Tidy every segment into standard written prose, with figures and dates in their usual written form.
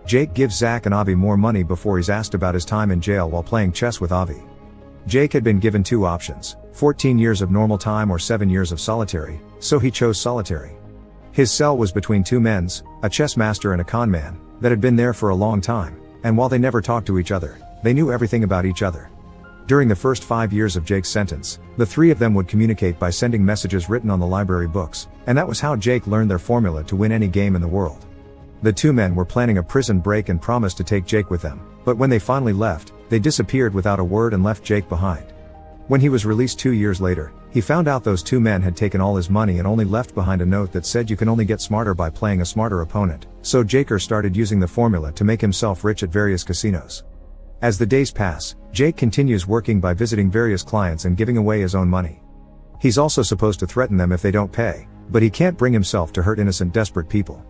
Jake gives Zach and Avi more money before he's asked about his time in jail while playing chess with Avi. Jake had been given 2 options, 14 years of normal time or 7 years of solitary, so he chose solitary. His cell was between 2 men's, a chess master and a con man, that had been there for a long time, and while they never talked to each other, they knew everything about each other. During the first 5 years of Jake's sentence, the 3 of them would communicate by sending messages written on the library books, and that was how Jake learned their formula to win any game in the world. The 2 men were planning a prison break and promised to take Jake with them, but when they finally left, they disappeared without a word and left Jake behind. When he was released 2 years later, he found out those 2 men had taken all his money and only left behind a note that said you can only get smarter by playing a smarter opponent, so Jaker started using the formula to make himself rich at various casinos. As the days pass, Jake continues working by visiting various clients and giving away his own money. He's also supposed to threaten them if they don't pay, but he can't bring himself to hurt innocent desperate people.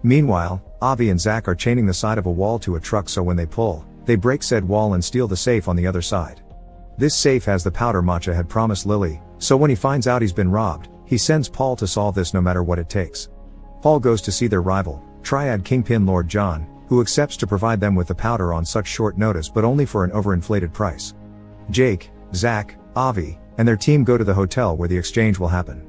Meanwhile, Avi and Zach are chaining the side of a wall to a truck so when they pull, they break said wall and steal the safe on the other side. This safe has the powder Matcha had promised Lily, so when he finds out he's been robbed, he sends Paul to solve this no matter what it takes. Paul goes to see their rival, Triad Kingpin Lord John, who accepts to provide them with the powder on such short notice but only for an overinflated price. Jake, Zach, Avi, and their team go to the hotel where the exchange will happen.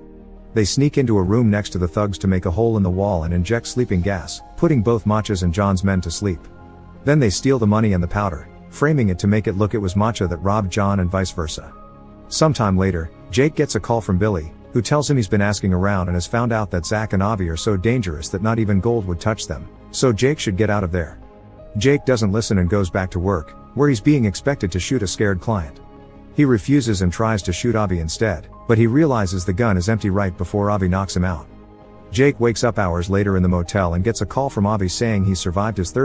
They sneak into a room next to the thugs to make a hole in the wall and inject sleeping gas, putting both Matcha's and John's men to sleep. Then they steal the money and the powder, framing it to make it look it was Matcha that robbed John and vice versa. Sometime later, Jake gets a call from Billy, who tells him he's been asking around and has found out that Zach and Avi are so dangerous that not even gold would touch them, so Jake should get out of there. Jake doesn't listen and goes back to work, where he's being expected to shoot a scared client. He refuses and tries to shoot Avi instead, but he realizes the gun is empty right before Avi knocks him out. Jake wakes up hours later in the motel and gets a call from Avi saying he survived his third